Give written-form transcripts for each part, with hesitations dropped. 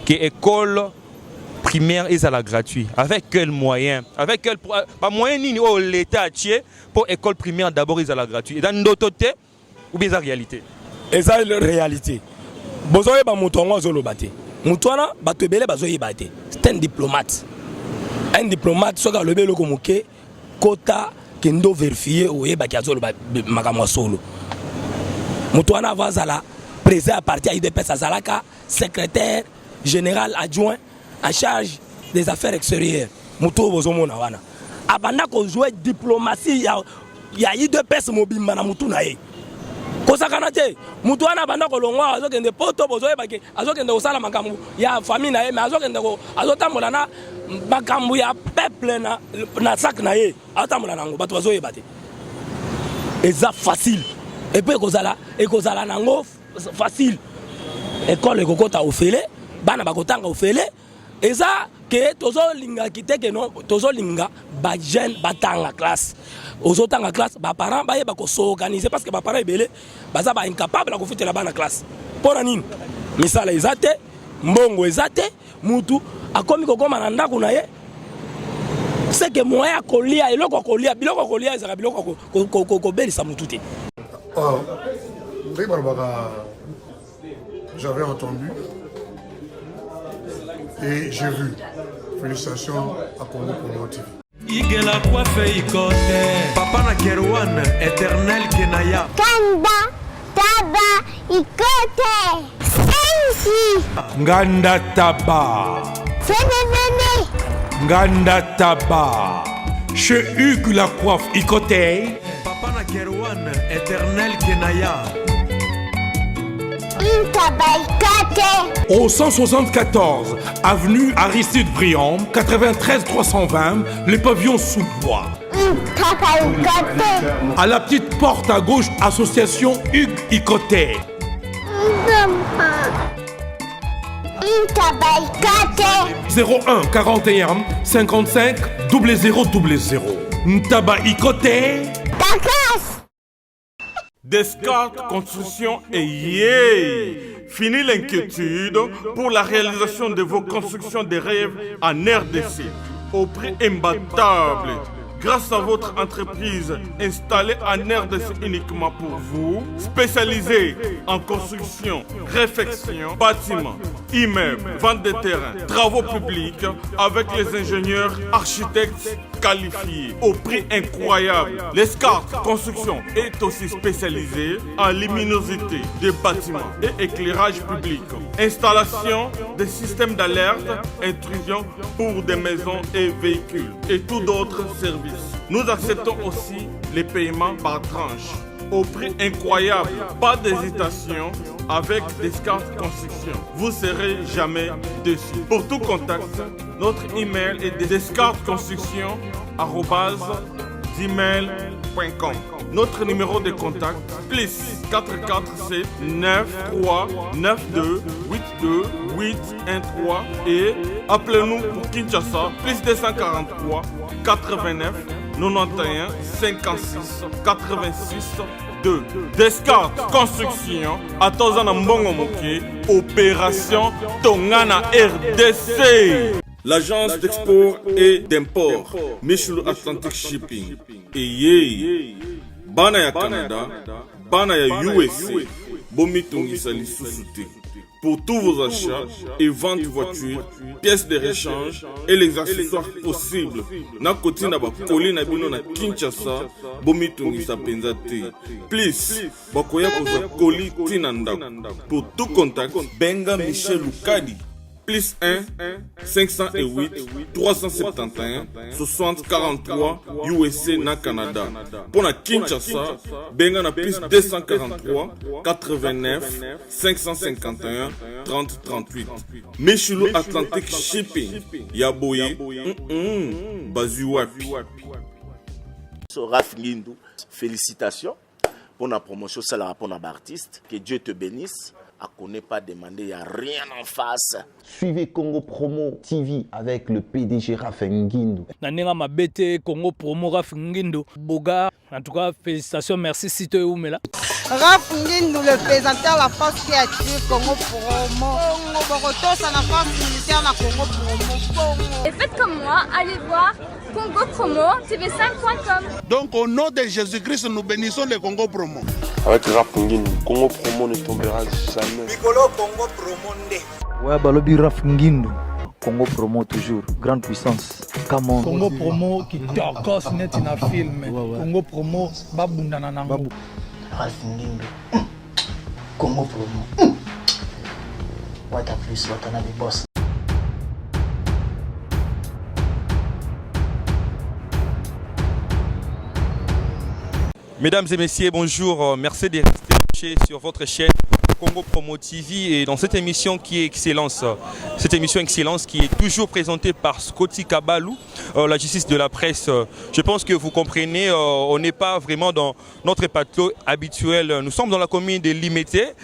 que école primaire est à la gratuit. Avec quel moyen? Avec quel moyen ni l'État pour école primaire d'abord est à la gratuit. Et dans notre côté ou bien la réalité? Et ça la réalité. Bozoye ba mutongo zolo bate. Mutwana batebele bazoye bate. C'est un diplomate. Un diplomate soka lobelo komuke kota kendo vérifier oyeba kiazolo makamwa solo. Mutwana vazala président à partir à IDPS Azalaka, secrétaire général adjoint en charge des affaires extérieures. Muto bozomo na wana. Abanda ko jouer diplomatie ya IDPS mobimba na mutu na ye. Kosakana te mutu wana banda ko longwa azokende poto bozoye bake azokende osala makambo ya famille na ye mais azokende ko azotambola na makambo ya peuple na sac na ye azotambola nango bato bazoye bate. Eza facile et puis ekozala nango facile. École ekokota ofele bana bakotanga ofele eza ke tozo linga kiteke no tozo linga ba jeune batanga classe ozotanga classe ba parents ba yeba ko s'organiser parce que ba parents ebele baza ba incapable la kofitela bana classe pona nini misala ezate mbongo ezate mutu akomi kokoma na ndako na ye c'est que moya kolia eloko kolia biloko kolia ezaka biloko ko belisa mutu te. J'avais entendu et j'ai vu. Félicitations à Congo Promo TV. Igela coiffe ikote Papa na Kerwan éternel Kenaya Kanda Taba ikote Sensi Nganda Taba Fenenene Nganda Taba Chez Hugues la coiffe ikote Papa na Kerwan éternel Kenaya Au 174 avenue Aristide Briand, 93 320, les pavillons sous bois. À la petite porte à gauche, association Hugues Ikoté. 01 41 55 0000. Ntaba Ikoté. Descartes Construction et yeah! Fini l'inquiétude pour la réalisation de vos constructions de rêves en RDC au prix imbattable. Grâce à votre entreprise installée en RDC uniquement pour vous, spécialisée en construction, réfection, bâtiments, immeubles, vente de terrains, travaux publics avec les ingénieurs architectes qualifiés au prix incroyable. L'escarpe Construction est aussi spécialisée en luminosité des bâtiments et éclairage public. Installation des systèmes d'alerte, intrusion pour des maisons et véhicules et tous d'autres services. Nous acceptons aussi les paiements par tranche au prix incroyable. Pas d'hésitation avec Descartes Construction. Vous ne serez jamais déçus. Pour tout contact, notre email est descartesconstruction@gmail.com. Notre numéro de contact plus 447 93 92 82 813 et appelez-nous pour Kinshasa plus 243 89 91 56 86 2. Descartes Construction à Tozana Mbongo Moké, opération Tongana RDC. L'agence d'export et d'import Michel Atlantic Shipping et yé bana ya Canada, bana ya USA, bomitungisa lisusu te. Pour tous vos achats et ventes de voitures, pièces de rechange et les accessoires possibles. Na koti na ba koli na bino na Kinshasa, bomitungisa penza te. Please, bakoya koza koli tinanda. Pour tout contact, benga Michel Lukadi. Plus 1 508 371 60 43 USA na Canada. Pour la Kinshasa, benga na plus 243 89 551 30 38. Michelo Atlantic Shipping. Yaboye. Bazuwapi. Raf Ngindou, félicitations pour la promotion, c'est la rapport d'artiste. Que Dieu te bénisse. À qu'on n'ait pas demandé, il n'y a rien en face. Suivez Congo Promo TV avec le PDG Raf Ngindou. Nanenga mabete Congo Promo Raf Ngindou. Boga, en tout cas, félicitations, merci si tu es où, mais là. Raph Ngindu, le présentateur de la force qui a tué Congo Promo. Boroto, ça la force militaire de Congo Promo. Et faites comme moi, allez voir Congo Promo, tv5.com. Donc au nom de Jésus-Christ, nous bénissons le Congo Promo. Avec Raph Ngindu, Congo Promo ne tombera jamais. Nicolo Congo Promo ndé. Ouais, Balobi Raph Ngindu. Congo Promo toujours, grande puissance. Come on. Congo Promo qui torcos net in a film. Congo Promo, babundana nango. Raph Ngindu. Congo Promo. What a plus, what an boss. Mesdames et messieurs, bonjour. Merci de rester sur votre chaîne Congo Promo TV et dans cette émission qui est Excellence. Cette émission Excellence qui est toujours présentée par Scotty Kabalou, la justice de la presse. Je pense que vous comprenez, on n'est pas vraiment dans notre plateau habituel. Nous sommes dans la commune de Limete,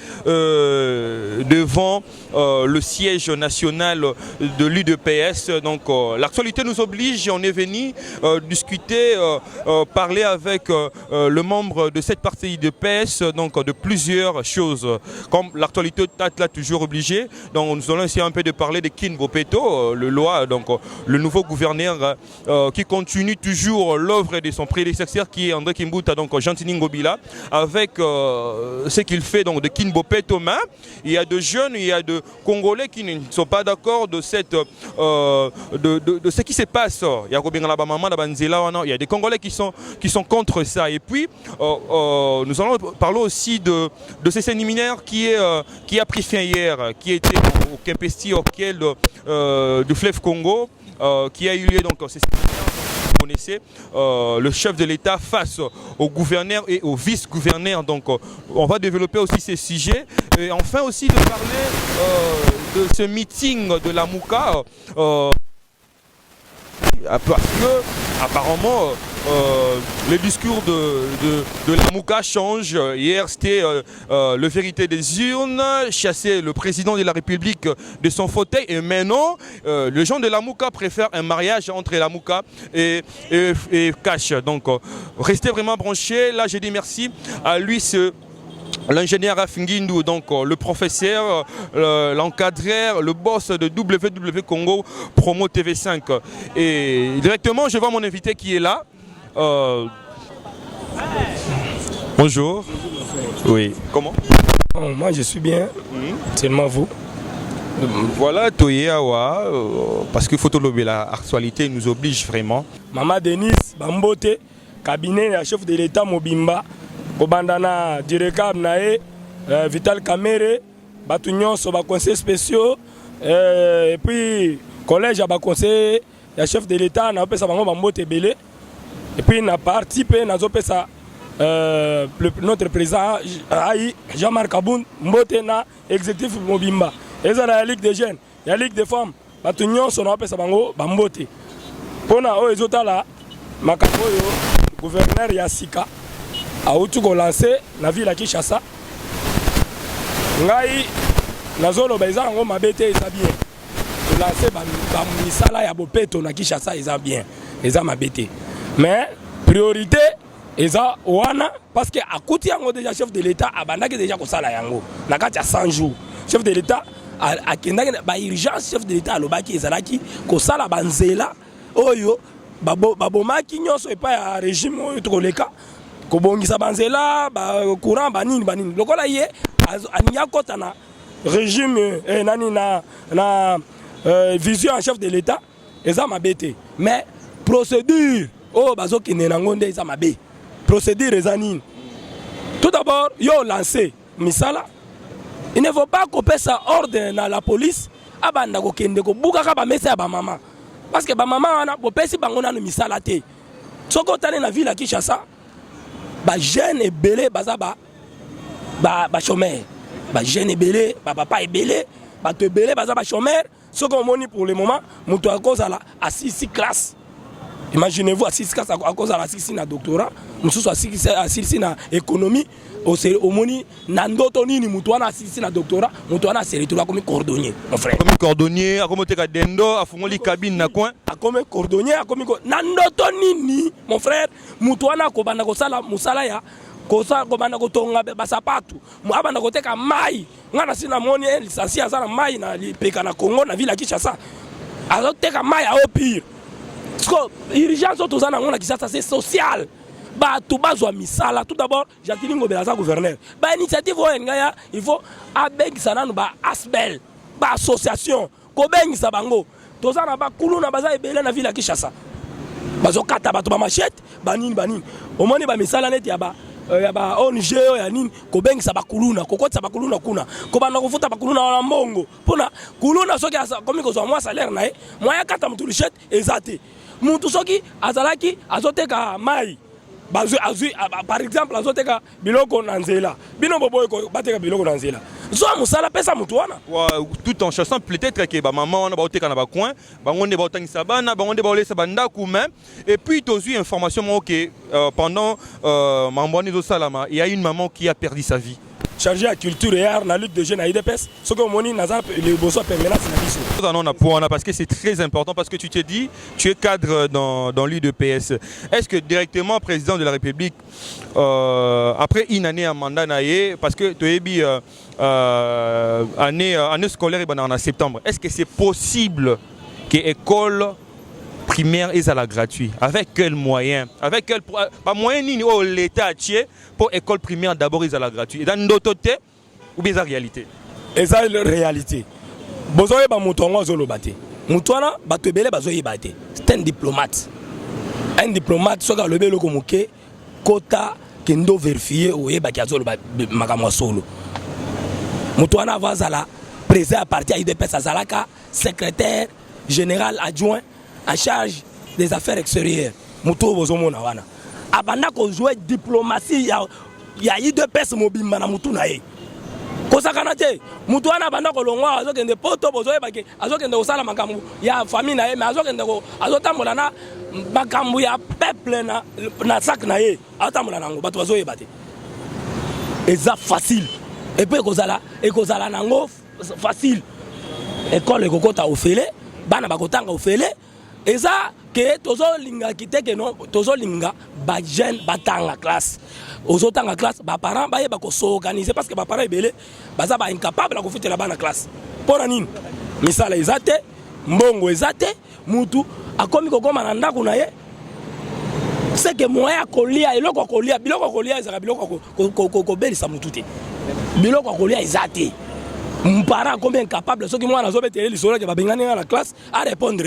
devant le siège national de l'UDPS. Donc l'actualité nous oblige, on est venu discuter, parler avec le membre de cette partie UDPS, donc de plusieurs choses. Comme l'actualité l'a toujours obligé, donc nous allons essayer un peu de parler de Kin Bopeto, le nouveau gouverneur qui continue toujours l'œuvre de son prédécesseur qui est André Kimbuta, donc Gentini Ngobila, avec ce qu'il fait donc de Kin Bopeto. Mais il y a de jeunes, il y a de Congolais qui ne sont pas d'accord de ce qui se passe. Il y a des Congolais qui sont contre ça. Et puis nous allons parler aussi de ces séminaires qui a pris fin hier, qui était au Kempesti auquel du fleuve Congo, qui a eu lieu donc ces séminaires. Vous connaissez le chef de l'État face au gouverneur et au vice-gouverneur. Donc on va développer aussi ces sujets et enfin aussi de parler de ce meeting de la Mouka. Parce que apparemment le discours de la Mouka change. Hier c'était le vérité des urnes, chasser le président de la République de son fauteuil, et maintenant les gens de la Mouka préfèrent un mariage entre la Mouka et Cash. Donc restez vraiment branchés. Là j'ai dit merci à lui, l'ingénieur Raph Ngindu, donc le professeur, l'encadreur, le boss de WW Congo Promo TV5. Et directement, je vois mon invité qui est là. Bonjour. Oui. Comment? Moi, je suis bien. Seulement vous. Voilà, Toyeawa, parce que Photolobé, la actualité nous oblige vraiment. Maman Denise Bambote, cabinet de chef de l'État Mobimba. Bandana directeur nae Vital Kamere batu nyonso ba conseil spéciaux et puis collège ba conseil ya chef de l'État na pesa bango bambote belé et puis na participé na zo pesa notre président Jean-Marc Aboun mbote na exécutif Mobimba ezala la Ligue des jeunes ya Ligue des femmes batu nyonso na pesa bango bambote pona o ezotala makambo yo gouverneur ya Sika a outu ko lancer na ville à Kinshasa ngai nazolo beza ngo mabete eza bien lancer ba misala ya bopeto na Kinshasa eza bien eza mabete mais priorité eza wana parce que akuti yango déjà chef de l'État abandaki déjà ko sala yango na kati ya 100 jours chef de l'État akendaki ba urgence chef de l'État alobaki ezalaki ko sala banzela oyo babomaki nyonso epa ya régime oyo tokoleka kobongisa banzela ba courant banini lokola ye aniya kota na régime nani na vision en chef de l'État eza mabete mais procédure bazo kene nango nde eza mabe procédure eza nini. Tout d'abord yo lancé misala il ne faut pas kopesa ordre na la police abanda ko kende ko buka ka ba mesa ba mama parce que ba mama wana bopesi bango na misala te soko tane na ville à Kinshasa ba jeune ebele baza ba chômeur ba jeune ebele ba papa ebele ba to ebele baza ba chômeur ce qu'on moni pour le moment muto a cause à 6 classes. Imaginez-vous à 6 classes à cause à la 6 na doctorat mususu à 6 na économie au moni na ndoto nini muto na 6 na doctorat muto na se retrouver comme cordonnier mon frère comme cordonnier akomo teka dendo afungoli cabine na coin comme cordonnier comme na ndoto nini mon frère muto na ko banda ko sala musala ya kosa kobanda kotonga basapatu abanda koteka mai ngana sina moni lisansi azana mai na lipeka na Congo na ville ya Kinshasa azoteka mai a pire sko urgence tozana ngona Kinshasa c'est social bato bazwa misala. Tout d'abord Jacqueline Ngobelaza gouverneur ba initiative ngaya il faut abengisa nanu ba asbel ba association ko bengisa bango tozana ba kuluna baza ebele na ville ya Kinshasa bazokata bato ba machette banini omoni ba misala neti ya ba ONG ya nini ko bengisa ba kuluna kokotsa ba kuluna kuna ko bana kofuta ba kuluna na mbongo pona kuluna soki komi ko zo mwa salaire na moya kata mutu lichette ezate mutu soki azalaki azoteka mai par exemple azoteka biloko na nzela bino boboy ko bateka biloko na nzela zo musala pesa mutu wana tout en chassant peut-être que ba maman wana ba oteka na ba coin bangonde ba otangisa bana bangonde ba olesa banda kuma et puis tu as eu information que pendant mamboni zo salama il y a une maman qui a perdu sa vie chargé à culture et art, la lutte de jeunes à IDPS, ce que moni naza le bosso permanent parce que c'est très important parce que tu te dis tu es cadre dans l'UDPS. Est-ce que directement président de la République après une année à mandat naïe parce que tu es bi année scolaire en septembre, est-ce que c'est possible que école primaire est à la gratuit? Avec quel moyen? Avec quel moyen ni l'État pour école primaire d'abord est à la gratuit? Et dans notre côté ou bien la réalité? Et ça la réalité. Bozoye ba mutongo zolo bate. Mutwana batebele bazoye bate. C'est un diplomate. Un diplomate soka le belo komuke kota kendo vérifier ou yeba kiazolo makamwa solo. Mutwana vazala président à partir IDPS azalaka secrétaire général adjoint en charge des affaires extérieures. Muto bozomona wana. Abanda ko jouer diplomatie ya IDPS mobimba na mutu na ye. Kosakana te mutu wana banda ko longwa azokende poto bozoye bake azokende osala makambu ya famille na ye mais azokende ko azotambola na makambu ya peuple na sak na ye azotambola nango bato bazoye bate. Eza facile et puis ekozala nango facile. École ekokota ofele bana bakotanga ofele eza que tozolinga kiteke non tozolinga ba jeune batanga classe ozotanga classe ba parents ba yeba ko s'organiser parce que ba parents ebele baza ba incapable ko fitela bana classe pona nini misala ezate mbongo ezate mutu akomi kokoma na ndako na ye c'est que moya kolia eloko kolia biloko kolia ezaka biloko ko belisa mutu te biloko kolia ezate mpara combien incapable soki mwana azobetele lisolo ke babengani na classe à répondre.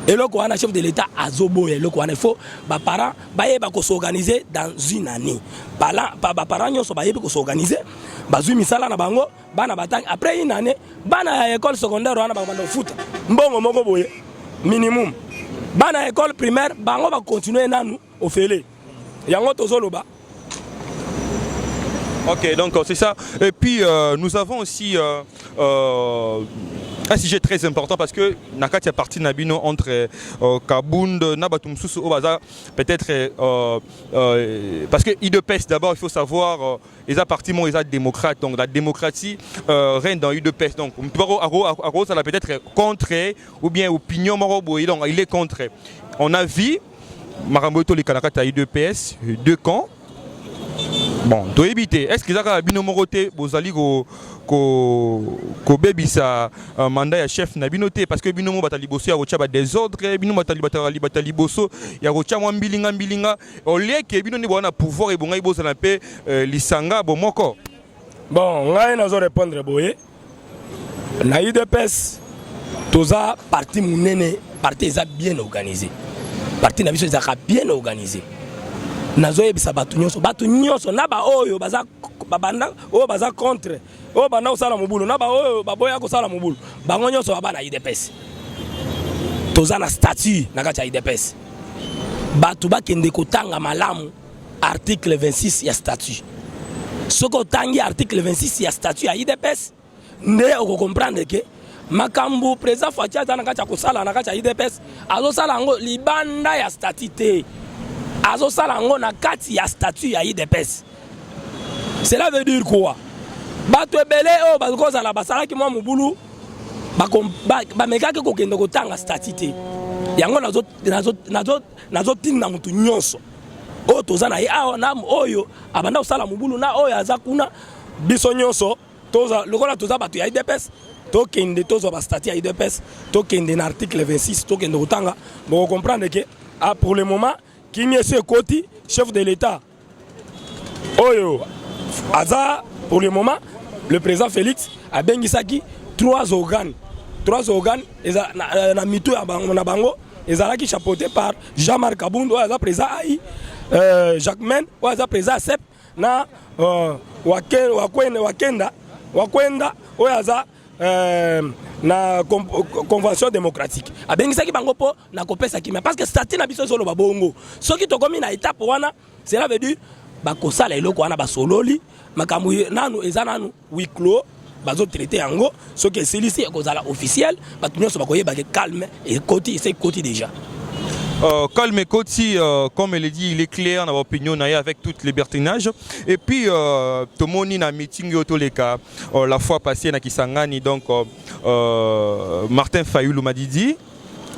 Et le Kouana, chef de l'État, a zobo et le Kouana, il faut, les parents, ils s'organiser dans une année. Les parents, ils s'organiser, ils misala na bango, après une année, bana école secondaire, on a foot, bon, moko boye, minimum. Bana école primaire, bango va continuer nanou au félé. Yango tozoloba. Ok, donc c'est ça. Et puis nous avons aussi un sujet très important parce que Nakati a parti Nabino entre Kabound, Nabatumsusu, Obaza, peut-être parce que IDPS d'abord, il faut savoir, ils ont parti ils sont démocrates, donc la démocratie règne dans IDPS. Donc, ça va peut-être contre ou bien opinion, donc il est contre. On a vu Maramboto les Kanakata IDPS, deux camps. Bon, to éviter. Est-ce que ça a bino moroté bozali ko bebisa mandat ya chef na binoté parce que bino mo batali boso ya rocha ba désordre bino batali boso ya rocha mwa mbilinga au lieu que bino ni bona pouvoir et bonga ibosa na pe lisanga bomoko. Bon, ngai nazo répondre boye. Na IDPS toza parti munene, parti eza bien organisé. Parti na biso eza bien organisé. Nazoye bisa batu nyonso na ba oyo baza babanda oyo baza contre oyo banda osala mobulu na ba oyo baboya ko sala mobulu bango nyonso bana IDPS toza na statut na kati ya IDPS batu bakende kotanga malamu article 26 ya statut soko tangi article 26 ya statut ya IDPS nde oko comprendre que makambu président Fatia za na kati ya kosala na kati ya IDPS azo sala ngo libanda ya statut te azo sala ngo na kati ya statut ya IDPS. Cela veut dire quoi? Bato ebele o bakoza la basala ki mwa mubulu ba mekake ko kende ko tanga statut te. Yango nazo tinna mutu nyonso. oyo toza na ye awa na oyo abanda kosala mobulu na oyo aza kuna biso nyonso lokola toza bato ya IDPS tokende tozwa bastati ya IDPS tokende na article 26 tokende kotanga bokocomprendre ke pour le moment kimi esi ekoti chef de l'État oyo aza pour le moment le président Félix abengisaki trois organes na mitu na bango ezalaki chapeauté par Jean-Marc Kabund oyo aza président AI Jacques Men oyo aza président ASEP na Wakwenda oyo aza na convention démocratique abengisaki bango po na kopesa kimia parce que statut na biso solo babongo soki tokomi na étape wana cela veut dire bakosala eloko wana basololi makambo nanu eza nanu huis clos bazo traiter yango soki esilisi ekozala officiel bato nyonso bakoyeba ke calme ekoti déjà. Calme Koti, comme elle dit, il est clair dans l'opinion avec tout le libertinage. Et puis, tout le monde a un meeting la fois passée à Kisangani, donc Martin Fayoulou m'a dit,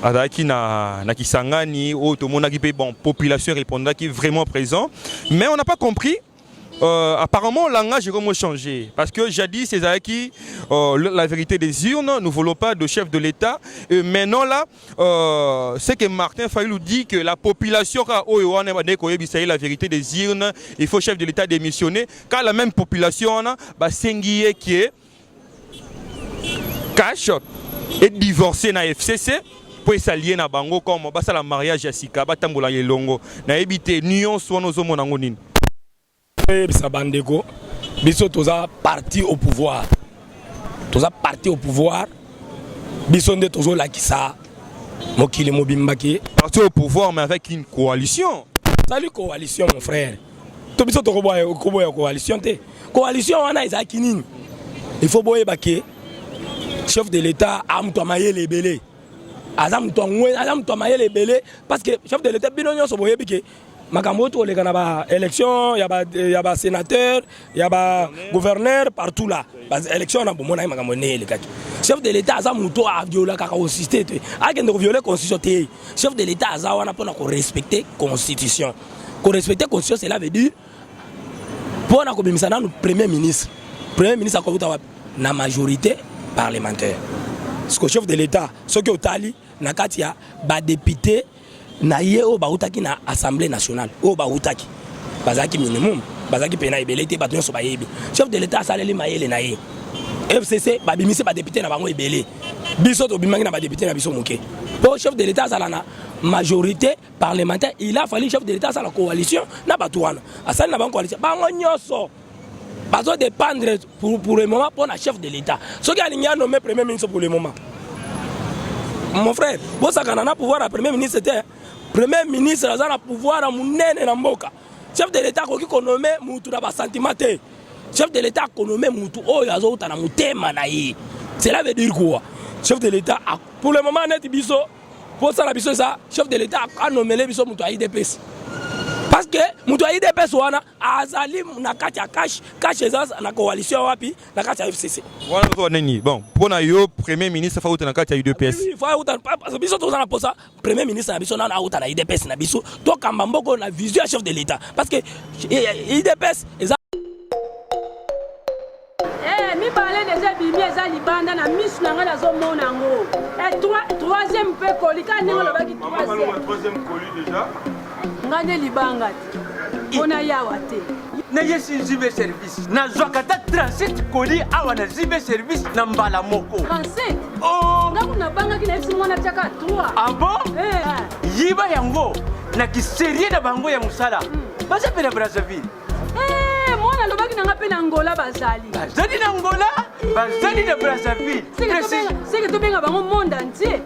na Kisangani, tout le monde a dit, bon, population répondant qui est vraiment présent. Mais on n'a pas compris. Apparemment, le langage est vraiment changé. Parce que jadis, c'est qui la vérité des urnes, nous ne voulons pas de chef de l'État. Et maintenant, là, c'est que Martin Fayoulou dit que la population, la vérité des urnes, il faut chef de l'État démissionner. Car la même population, c'est qui est cash et divorcé dans la FCC. Pour s'allier na bango comme la mariage à Sika, batambola yelongo. Na ebité nuance soit nos hommes en Bandeko, biso toza parti au pouvoir. Biso nde tozo lakisa mokili mobimbaki. Parti au pouvoir mais avec une coalition. Salut coalition mon frère. To biso to koboya coalition te. Coalition wana ezaki nini? Il faut boye baké chef de l'État amto mayele belé. Azam to mayele belé parce que chef de l'État binonyo so boye bike. Makambo to les kanaba élection y a sénateur y a gouverneur partout là élection na bomona makambo ne le kaki chef de l'État aza muto a violer ka constitution a kende violer constitution te chef de l'État aza wana pona ko respecter constitution cela veut dire pona ko bimisa na premier ministre akobuta na majorité parlementaire parce que chef de l'État soki otali na kati ya ba député na ye o bautaki na assemblée nationale o bautaki bazaki minimum bazaki pena ebelete bato so bayebi chef de l'État saleli mayele na ye FCC babimisi ba député na bango ebele biso to bimangi na ba député na biso moké pour chef de l'État sala na majorité parlementaire il a fallu chef de l'État sala coalition na bato wana asali na bango coalition bango nyoso bazo dépendre pour le moment pour na chef de l'État ce qui a nommé premier ministre pour le moment mon frère bon ça kana na pouvoir à premier ministre c'était premier ministre a un pouvoir à munene na mboka chef de l'État ko nommer mutu na ba sentiment chef de l'État ko nommer mutu oyo azouta na mutema na yi cela veut dire quoi chef de l'État pour le moment net biso pour ça la biso ça chef de l'État a nommé biso mutu a IDPS parce que mutu a IDPS wana azali na kati ya cash na coalition wapi na kati ya FCC bon pour na yo premier ministre fa uta na kati ya IDPS fa uta parce que biso to na posa premier ministre na biso na uta na IDPS na biso to kamba mboko na vision chef de l'État parce que IDPS mi parler déjà bibi eza libanda na misu na nga nazomona ngo et troisième pe kolika ningo lobaki troisième colis déjà ngane libanga ona yawa te na yesi zibe service na zwakata 37 colis awa na zibe service na mbala moko 37 oh ngaku na banga kina esi mwana chaka 3 ah bon yiba yango na kiserie na bango ya musala basa pena Brazzaville mwana lobaki nanga pe na Angola bazali na Angola bazali na Brazzaville c'est que to benga bango monde entier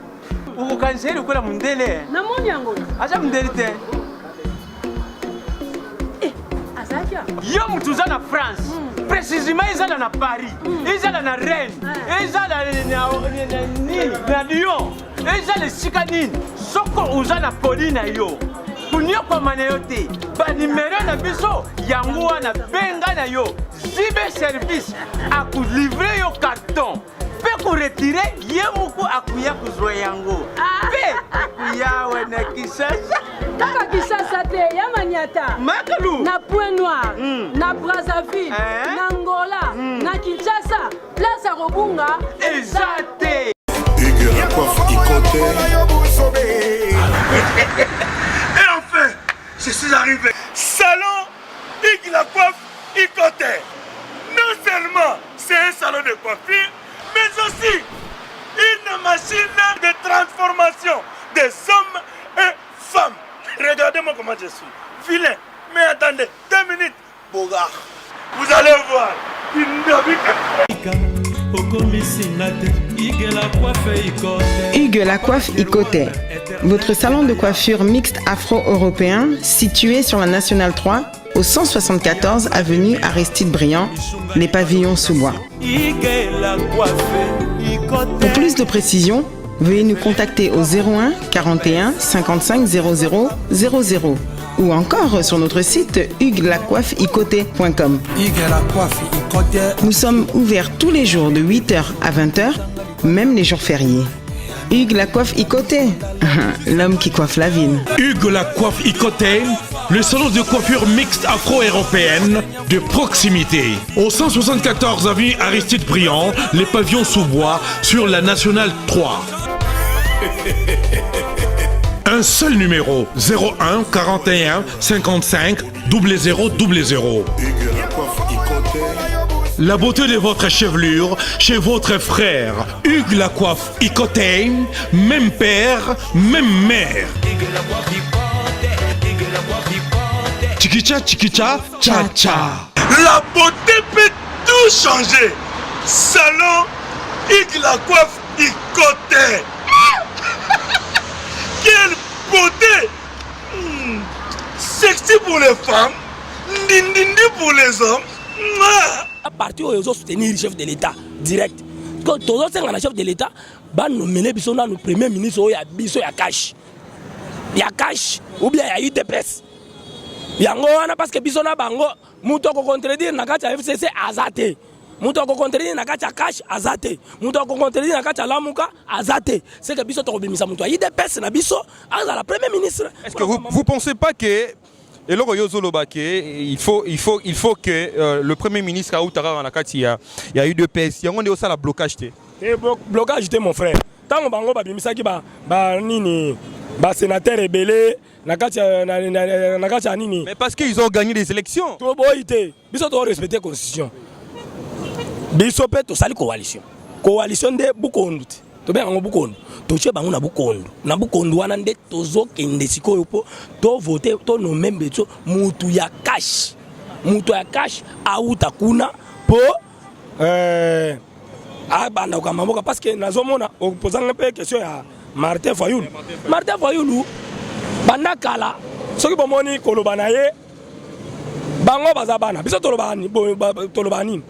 ukanseri kola mundele na moni yango acha mundele te yo mutuza na France précisément ezala na Paris ezala na Rennes ezala na Lyon ezala sika nini soko uza na poli na yo kunyokoma na yo te banimero na biso yango wana benga na yo zibe service akulivre yo carton pe kuretire ye muku akuya kuzwa yango pe akuyawe na Kinshasa. Kaka Kinshasa te, ya Maniata. Makalu. Na Point Noir, na Brazzaville, na Angola, na Kinshasa. Place à Robunga. Exacté. Hugues la coiffe Ikote. Et enfin, je suis arrivé. Salon Hugues la coiffe Ikote. Non seulement c'est un salon de coiffure, mais aussi une machine de transformation des hommes et femmes. Regardez-moi comment je suis. Vilain. Mais attendez, 2 minutes. Bogart. Vous allez voir. Hugues la coiffe Ikote. Votre salon de coiffure mixte afro-européen situé sur la Nationale 3 au 174 avenue Aristide Briand, les pavillons sous bois. Pour plus de précisions, veuillez nous contacter au 01 41 55 00 00 ou encore sur notre site huguelacoiffeikote.com. Nous sommes ouverts tous les jours de 8h à 20h, même les jours fériés. Hugues la coiffe Ikote, l'homme qui coiffe la ville. Hugues la coiffe Ikote, le salon de coiffure mixte afro-européenne de proximité. Au 174 avenue Aristide Briand, les pavillons sous bois sur la Nationale 3. Un seul numéro, 01 41 55 00 00. La beauté de votre chevelure chez votre frère. Hugues la coiffe Ikote, même père, même mère. Chikicha, chikicha, cha cha. La beauté peut tout changer. Salon Hugues la coiffe Ikote. Quelle beauté! Sexy pour les femmes, dindindi pour les hommes. À partir où ils ont soutenu le chef de l'État direct. Quand tous les chefs de l'État, nous menons le premier ministre, il y a cash. Il y a cash, ou bien il y a UDPS. Il y a parce que Bissona Bango, Mouton contredire Nakacha FCC azate. Mouton contredire Nakacha cash azate. Mouton contredire Nakacha Lamuka azate. C'est que Bissot Robimisa Mouton. UDPS na Bisso, à la première ministre. Est-ce que vous pensez pas que il faut que le Premier ministre Aoutara Nakati, il y a eu de PS, il y a eu aussi la blocage. Blocage, mon frère. Tant que Bango Babimisa qui sénateur rebelle, Nakati Nini. Mais parce qu'ils ont gagné des élections. Biso doit respecter la constitution. Biso peut tout sali coalition. Coalition de Bukondo. To be ngo Bukondo. To che bango na Bukondo. Na Bukondo wana nde tozo kende sikoyo po to voter to no membe to mutu ya cash. Mutu ya cash auta kuna po banda kwa maboka parce que nazomona opposant pe question ya Martin Fayulu. Martin Fayulu banda kala soki bomoni kolobana ye bango bazabana biso tolobani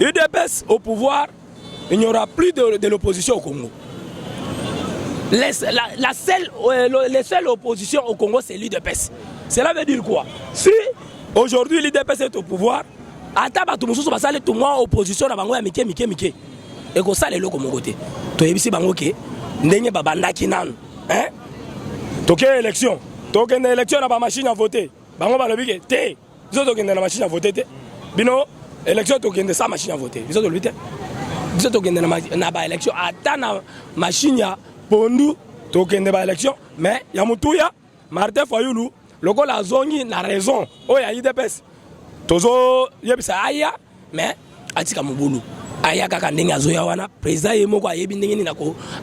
UDPS au pouvoir, il n'y aura plus de l'opposition au Congo. Les seules oppositions au Congo, c'est l'UDPS. Cela veut dire quoi? Si aujourd'hui l'UDPS est au pouvoir, ataba tumususu basale tout moi opposition na bango ya mike. Et ko sale loko mon côté. To yebisi bango ke ndenge babandaki nanu, hein? Toke élection, toke na élection na ba machine à voter. Bango balobi ke te, zo toke na machine à voter te. Bino élection tokende sa machine à voter. Biso to lutte. Biso tokende na ba élection ata na machine ya pondu tokende ba élection mais ya mutuya Martin Fayulu lokola zongi na raison oya UDPS. Tozo yebisa aya mais atika mubulu. Aya kaka ndenge azoya wana président yemo kwa yebi ndenge ni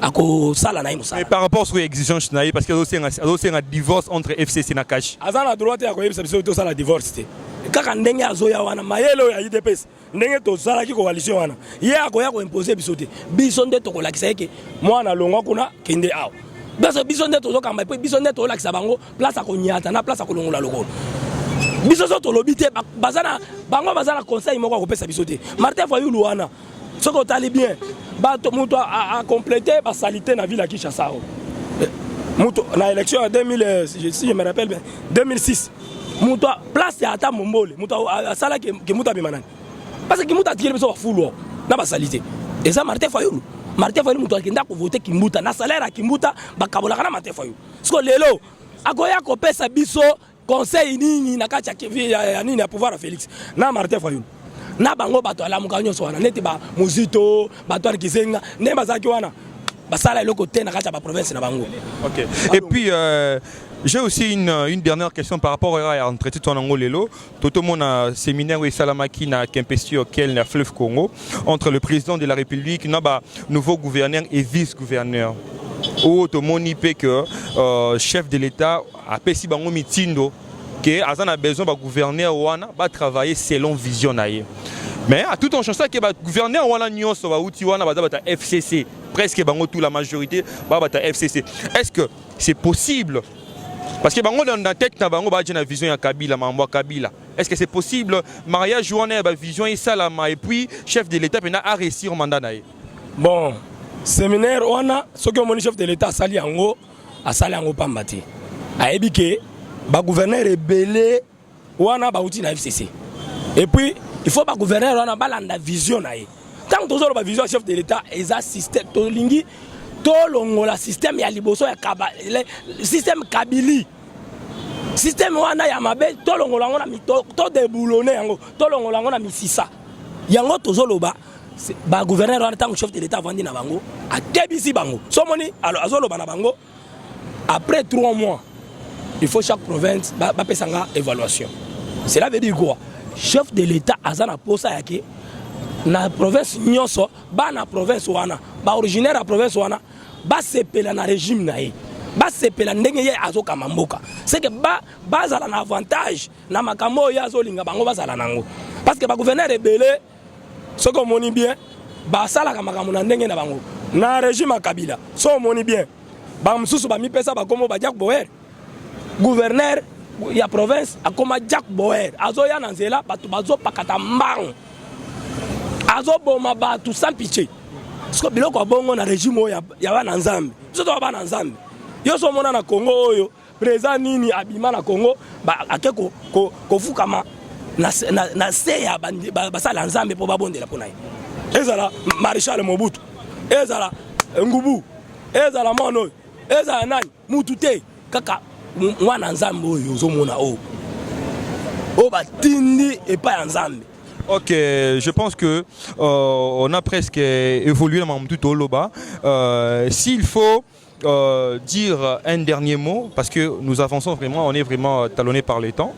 ako sala na imusa. Mais par rapport aux exigences naïe parce que aussi un divorce entre FCC na cash. Azana droite ya ko yebisa biso to sala divorce te. Kaka ndenge azoya wana mayelo ya UDPS ndenge to sala ki coalition wana ye akoya ko imposer biso te biso nde to kolakisa yeke mwana longwa kuna kende aw parce biso nde to zokamba biso nde to lakisa bango place akonyata na place akolongola lokolo biso so to lobite bazana bango bazana conseil moko ko pesa biso te Martin Fayulu wana soko tali bien bato muto a compléter ba salité na ville ya Kinshasa muto na élection en 2000 si je me rappelle bien 2006 muto place ya ata mombole muto asala ke muto bimanani parce que muto atire biso ba fulo na ba salité et ça Martin Fayulu Martin Fayulu muto akenda ko voter Kimbuta na salaire à Kimbuta bakabolaka na Martin Fayulu siko lelo akoya ko pesa biso conseil nini na kati ya nini ya pouvoir à Félix na Martin Fayulu na bango bato alamuka nyonso wana neti ba muzito bato arkisenga ne bazaki wana basala eloko te na kati ya ba province na bango. OK. Et puis j'ai aussi une dernière question par rapport à l'entretien de Tonango Lelo. Tout le monde a séminaire où Salamaki na Kempesti auquel na fleuve Congo entre le président de la République, naba nouveau gouverneur et vice-gouverneur. Où tout le monde dit que chef de l'État a pesi bango mitindo que azan a besoin de gouverneur wana va travailler selon vision naie. Mais à tout en chanson que le gouverneur wana nyonso ba uti wana ba FCC presque bango tout la majorité ba FCC. Est-ce que c'est possible? Parce que bango dans la tête na bango ba une vision ya Kabila mambo Kabila. Est-ce que c'est possible mariage wana ba vision et salama et puis chef de l'État pena a réussir mandat naie? Bon, séminaire wana soki omoni chef de l'État asali yango pambati. Ayebi ke ba gouverneur rebelle wana ba uti na FCC. Et puis il faut ba gouverneur wana balanda vision naie. Tant que ba vision chef de l'État eza système to lingi to longola système ya liboso ya système Kabili. Système wana ya mabe to longola ngona to déboulonner yango to longola ngona misisa. Yango tozoloba ba gouverneur wana tant chef de l'État vandi na bango a tebisi bango. Somoni alors azoloba na bango après 3 mois il faut chaque province ba pesanga évaluation. Cela veut dire quoi? Chef de l'État azana posa yake na province nyonso ba na province wana ba originaire à province wana ba sepela na régime nae ba sepela ndenge ye azoka mamboka c'est que ba zala na avantage na makambo ya azolinga bango bazala nango parce que ba gouverneur rebelle ce qu'on moni bien ba sala ka makambo na ndenge na bango na régime à Kabila so moni bien ba msusu ba mi pesa ba komo ba Jack Boer gouverneur ya province akoma Jack Boer azoya na nzela batu bazo pakata mbango azoboma batu sans pitié siko biloko bongo na régime ya bana nzambe soto bana nzambe yo so mona na Congo oyo président nini abima na Congo ba akeko ko fukama na se ya basala nzambe po babondela pona ezala Maréchal Mobutu ezala Ngubu ezala Mono ezala nani mutute kaka mwana nzambe oyo zo mona o batindi et pas nzambe. Ok, je pense que on a presque évolué dans tout au Loba. S'il faut dire un dernier mot, parce que nous avançons vraiment, on est vraiment talonné par les temps.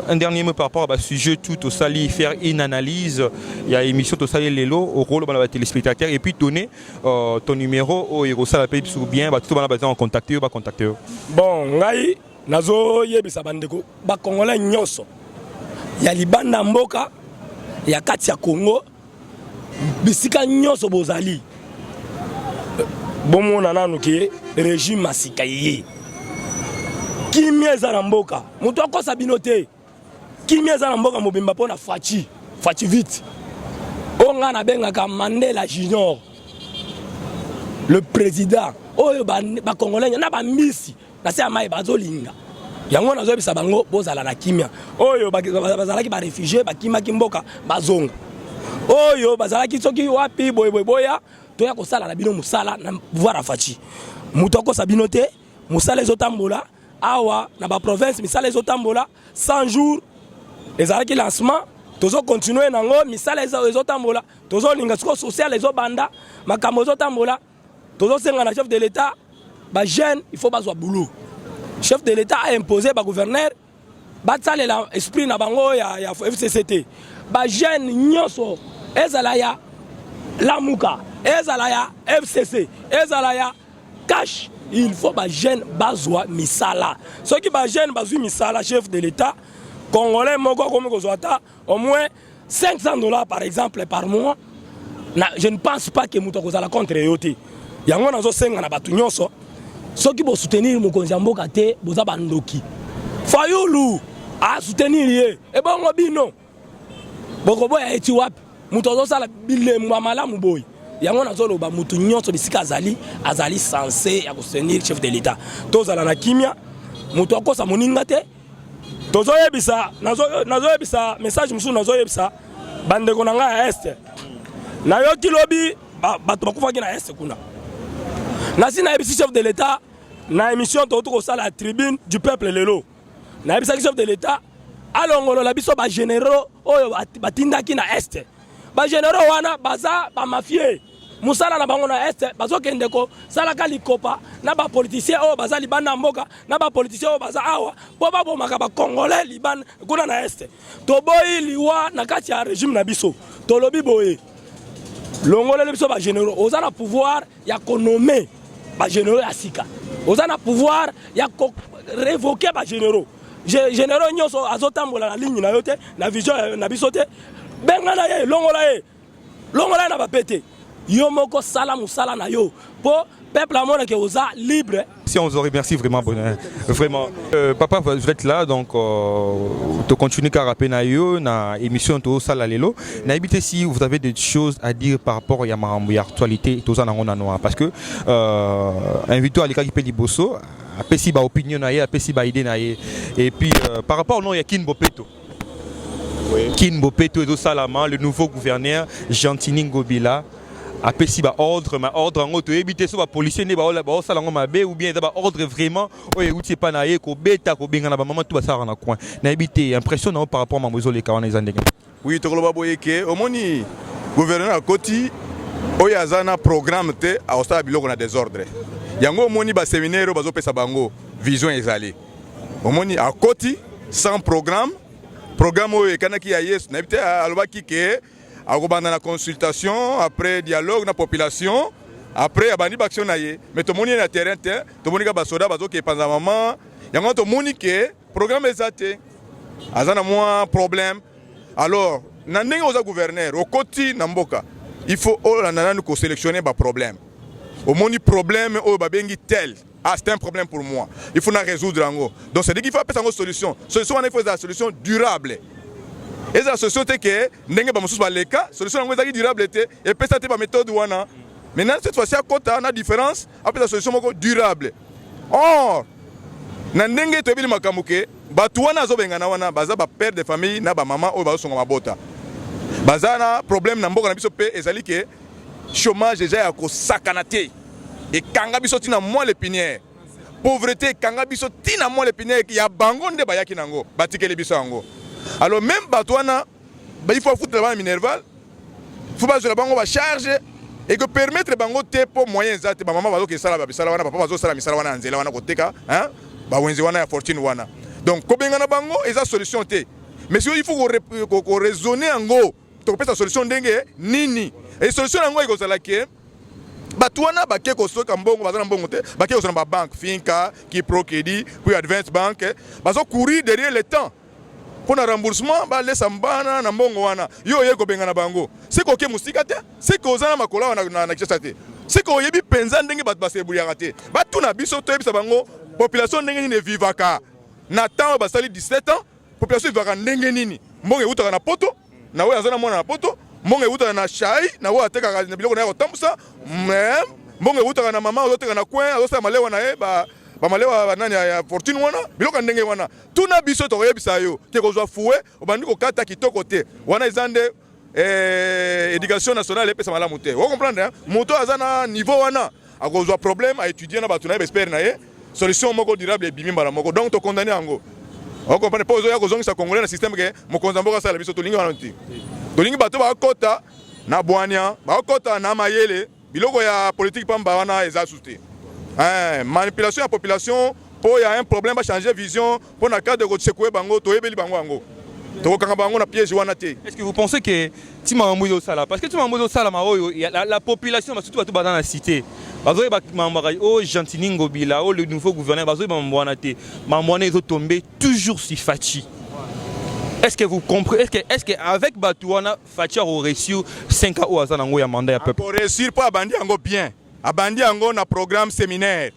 Un dernier mot par rapport à ce sujet tout au Sali, faire une analyse. Il y a émission au Sali Lelo au rôle de la téléspectateur et puis donner ton numéro au héros ça la paye sur bien, tout le monde va contacter ou pas contacter. Bon, ngai nazo yebisa bandeko ba Congolais nyonso. Ya libanda mboka ya kati ya Congo bisika nyonso bozali bomona nanu ke régime masika ye kimia eza na mboka mutu akosa bino te kimia eza na mboka mobimba mpona faci vite onga na bengaka Mandela Junior le président oyo ba Congolais na ba misi na se amaye bazolinga yango nazoyebisa bango bozala na kimia oyo bazalaki ba réfugié bakimaki mboka bazonga oyo bazalaki soki wapi boya toya kosala na bino musala na voir afachi muto akosa bino te musala ezotambola awa na ba province misala ezotambola 100 jours ezalaki lancement tozo continuer nango misala ezotambola tozo linga siko social ezobanda makambo ezotambola tozo senga na chef de l'État ba jeune il faut bazwa boulot. Chef de l'État a imposé ba gouverneur batsale la esprit na bango ya FCCT ba jeune nyonso ezala ya Lamuka ezala ya FCC ezala ya cash il faut ba jeune bazwa misala ceux qui ba jeune bazwi misala chef de l'État congolais moko comme kozwata au moins $500 par exemple par mois je ne pense pas que muto kozala contre yote yango nazo senga na batu nyonso ceux qui vont soutenir mokonzi ya mboka te boza bandoki Fayulu a soutenir ye e bongo bino boko boya eti wapi muto azosala bilemba malamu boy yango nazoloba mutu nyonso bisika azali censé ya soutenir chef de l'État tozala na kimia mutu akosa moninga te tozoyebisa nazoyebisa message musu nazoyebisa bandeko na nga ya este nayoki lobi bato bakufaki na este kuna nasi nayebisi chef de l'état na émission tokosala la tribune du peuple lelo nayebisaki chef de l'état alongolola biso bagénéraux oyo batindaki na este bagénéraux wana baza bamafie musala na bango na este bazokende kosalaka likopa na bapoliticien oyo baza libanda ya mboka na bapoliticien oyo baza awa mpo babomaka bakongolais libanda kuna na este toboyi liwa na kati ya régime na biso tolobi boye longoleli biso bagénéraux oza na pouvoir ya konome bagénéraux ya sika oza na pouvoir ya révoquer bagénéraux généraux nyonso azotambola na ligne na yo te na vision na biso te benga na ye longola ye na bapete yo moko sala musala na yo po peuple amona ke oza libre. Si on vous remercie vraiment bonheur vraiment papa vous êtes là donc tu continues à rappeler na yo na émission to sala lelo na habité si vous avez des choses à dire par rapport à ma actualité to za na noir parce que invité à l'école qui liboso apesi ba opinion na ye apesi ba idée na ye et puis par rapport au nom ya Kin Bopeto. Oui. Kin Bopeto et Salama, le nouveau gouverneur Gentini Ngobila a pesi ba ordre en auto éviter so ba policier ne ba salango mabe ou bien ba ordre vraiment oye uti pa na ye ko beta ko benga na ba maman tout ba sara na coin na éviter impression na par rapport à mamozo les kawana ezandenge. Oui to loba boyeke omoni gouverneur a koti oya azana programme te a osta biloko na désordre yango omoni ba séminaire bazo pesa bango vision ezali omoni a koti sans programme oyo kanaki ya yesu na éviter alobaki ke akobanda na consultation après dialogue na population après abandi action na ye mais to moni na terrain te to moni ka basoda bazo ke panza maman yango to moni ke programme ezate azana moi problème alors na ndenge oza gouverneur okoti na mboka il faut nana ko sélectionner ba problème au moni problème o ba bengi tel c'est un problème pour moi il faut na résoudre ango donc c'est dit qu'il faut appeler une solution il faut une solution durable. Et la solution est que ndenge ba mususu baleka solution ngo ezaki durable te et pesa te ba méthode wana maintenant cette fois-ci à côté on a différence après la solution moko durable or na ndenge to ebili makamuke batu wana azobenga na wana baza ba père de famille na ba maman o ba songa mabota baza na problème na mboka na biso pe ezali ke chômage déjà ya ko sakana te et kanga biso tina moi l'épinière pauvreté kanga biso tina moi l'épinière ya bango nde bayaki nango batikeli biso yango. Alors même Batouana, il faut foutre la Minerval, il faut pas que la banque va charger et que permettre les banques pour moyens zate maman va que ça la wana papa va ça la misala wana nzela wana koteka hein ba wenzi wana ya fortune wana donc ko benga na bango eza solution te mais il faut qu'on raisonner en go to pesa solution ndenge nini et solution ngo iko sala ke Batouana ba ke ko soka mbongo bazana mbongo te ba ke ko na banque Finca qui Procredit puis Advance Bank bazo courir derrière le temps. Pour un remboursement, bah laisse mbana na mbongo wana. Yo yeko benga na bango. C'est ko ke musika te, c'est ko zana makola na kisate. C'est ko yebi penza ndenge bat ba sebulya raté. Ba tuna biso to yebisa bango population ndenge ni vivaka. Na temps ba sali 17 ans, population vivaka ndenge nini. Mbongo utaka na poto, na we azana mona na poto, mbongo utaka na chai, na we ateka na biloko na yo tambusa. Mbongo utaka na mama oteka na coin, azosa malewa na e ba bamalewa nani ya fortune wana biloko ndenge wana tuna biso to yebisa yo te ko zwa fouet obandi ko kata kitoko te wana ezande éducation nationale epesa malamu te vous comprendre hein moto azana niveau wana akozwa problème à étudier na batuna espère na ye solution moko durable bimi mbala moko donc to condamner yango vous comprenez pas ozo ya kozongisa congolais na système ke mokonza mboka sala biso to lingi wana nti to lingi bato ba kota na bwania ba kota na mayele biloko ya politique pamba wana eza souté. Manipulation de la population, pour y a un problème, va changer vision, pour na cadre de secouer bango, to ebeli bango ango. To kanga bango na piège wana te. Est-ce que vous pensez que Tima Mouyo Sala parce que Tima Mouyo Sala la population surtout tout dans la cité. Bazoy ba mambaray o Gentini Ngobila o le nouveau gouverneur bazoy ba mbwana te. Mamwana ils ont tombé toujours sur Fachi. Est-ce que vous comprenez est-ce que avec Batouana Fachi aurait reçu 5 ans à Zanango ya mandat à peuple. Pour réussir pas bandi ango bien. Abandi yango na programme séminaire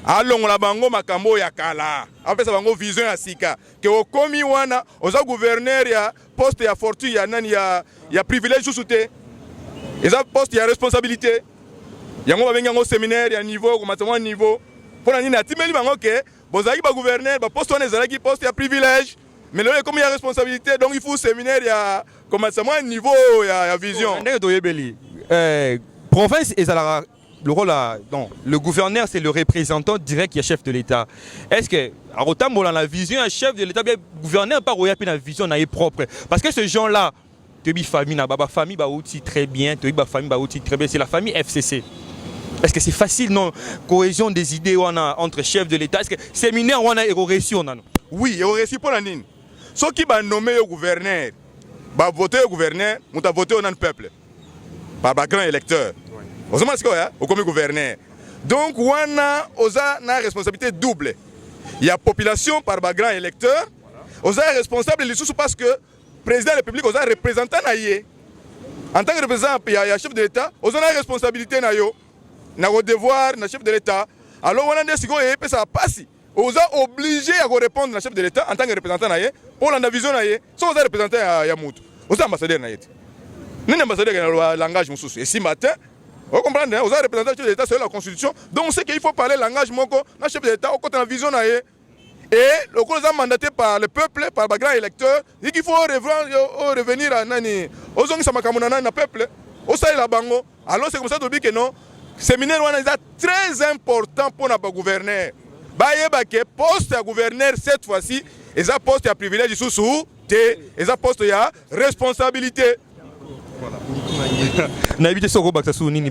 alongola bango makambo ya kala apesa bango vision ya sika ke okomi wana oza gouverneur ya poste ya fortune ya nani ya privilège soute eza poste ya responsabilité yango babengi yango séminaire ya niveau komatama niveau pona nini atimeli bango ke bozaki ba gouverneur ba poste wana ezalaki poste ya privilège mais là comme il y a responsabilité donc il faut séminaire ya komatama niveau ya vision ndenge to yebeli province est le rôle non, le gouverneur c'est le représentant direct qui est chef de l'État. Est-ce que à autant la vision un chef de l'État bien gouverneur pas la vision propre parce que ces gens-là famille aussi très bien, famille aussi très bien, c'est la famille FCC. Est-ce que c'est facile non cohésion des idées entre chefs de l'État? Est-ce que séminaire on a réussi Oui, il y a réussi pour la nine. Ceux qui va nommer au gouverneur, va voter au gouverneur, on va voter au peuple par grand électeur. Vous savez ce que c'est comme gouverneur. Donc on a une responsabilité double. Il y a population par grand électeur, on est responsable les sous parce que président de la République, on est représentant naïe. En tant que représentant, il y a chef de l'État, on a une responsabilité naïe. On a un devoir, un chef de l'État. Alors on a des signes et ça passe. On est obligé à répondre à chef de l'État en tant que représentant naïe pour la vision naïe. Si on est représentant à Yamout, on est ambassadeur naïe. Nous sommes ambassadeurs dans le langage moussous. Et si matin, vous comprenez, on est représentant du chef de l'État sur la Constitution. Donc on sait qu'il faut parler langage moko, le chef de l'État, au côté de la vision naïe. Et le coup est mandaté par le peuple, par les grands électeurs, il dit qu'il faut revenir à Nani. Aux gens qui sont le peuple, au sein de la Bango. Alors c'est comme ça que non. Le séminaire est très important pour notre gouverneur. Le poste à gouverneur cette fois-ci, et un poste à privilège sous et un poste à responsabilité. Na évité ce robot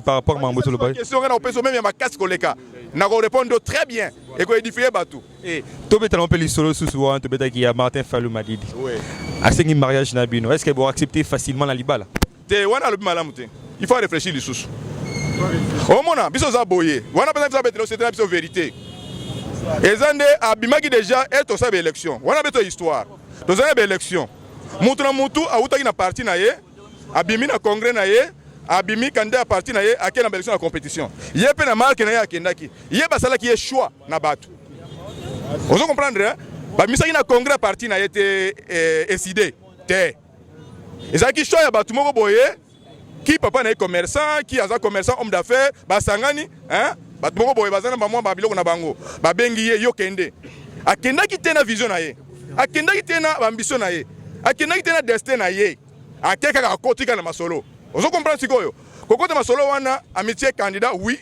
par rapport à Mamboto le bail. Question on peut même ma casque coleka. Na répondre très bien et ko édifier batou. Et to beta on peut les solo sous souvent to beta qui a Martin Fallou Madidi. Oui. À ce mariage na bino, est-ce que vous acceptez facilement la libala? Te wana le malamuté. Il faut réfléchir sous. Au mona biso za boyer. Wana peut ça bettre c'est une vérité. Ezande abimaki déjà est au sabe élection. Wana beto histoire. Dans une élection. Mutu na mutu a utaki na parti na ye. Abimi na congrès na ye, abimi candidat à parti na ye, à quelle élection la compétition. Yé pe na marque na ye akendaki. Yé basala qui est choix na batu. Vous comprenez hein? Ba misaki na congrès à parti na ye te décidé te. Ezaki choix ya batu moko boye qui papa na commerçant, qui aza commerçant homme d'affaires, ba sangani hein? Batu moko boye bazana ba mwa ba biloko na bango. Ba bengi ye yo kende. Akendaki te na vision na ye. Akendaki te na ambition na ye. Akendaki te na destin na ye. A quelqu'un à côté de ma solo. Vous comprenez ce que c'est? Côté ma solo, on a amitié candidat, oui.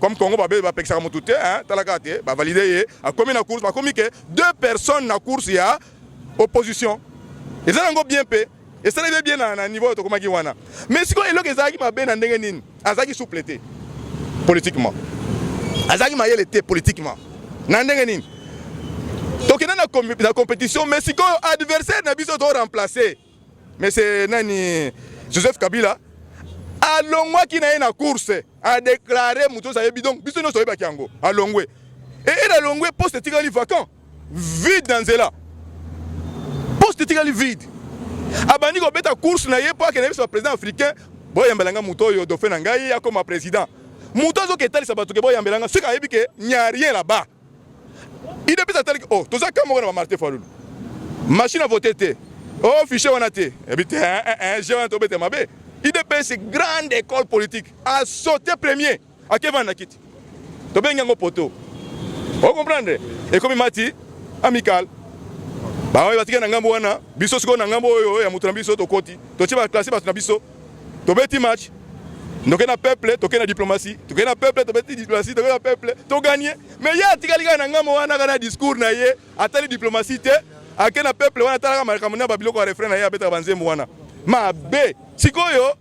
Comme Congo, va faire un tout hein, talakate, va valider, a commis la course, va commis que 2 personnes dans la course, il y a opposition. Et ça, on a bien payé. Et ça, on bien à un niveau de Komakiwana. Mais si on est là, Azaki m'a bien en Azaki souplété politiquement. Azaki m'a été politiquement. Nandengenin. Donc, il y a la compétition, mais si on adversaire n'a pas besoin de remplacer. Mais c'est Nani Joseph Kabila. À Longwa qui n'a une course a déclaré Moutou Sayebidon. Bisous nous soyez Bakiango. À Longwe. Et à Longwe, poste Tigali vacant. Vide dans Zela. Poste Tigali vide. Abani ko beta course na ye pour que soit président africain. Boy Yambelanga Mouto yo Dauphin Nangai ya comme président. Mouto zo ketali sabatu ke Boy Yambelanga ce qu'il que n'y a rien là-bas. Il est peut-être oh, tout ça comme on va Martin Fallou. Machine à voter. Oh, fichier on a été. J'ai un tombé de ma baie. IDP, c'est grande école politique. A sauté premier. À Kevin Nakit. Tu bien un poteau. Vous comprenez? Et comme il m'a dit, amical. Bah, il va tirer un gambo. Bisso, c'est un gambo. Il y a un bisso au côté. Tu vas classer parce que bisso. Tu vas petit match. Tu as un peuple, tu as une diplomatie. Tu as un peuple, tu as une diplomatie. Tu as un peuple, tu as gagné. Mais il y a un gambo. Il y a un discours. Il y a une diplomatie. A quel peuple on a talaka makamuna babilo ko refrain na ya beta banzembo wana ma be sikoyo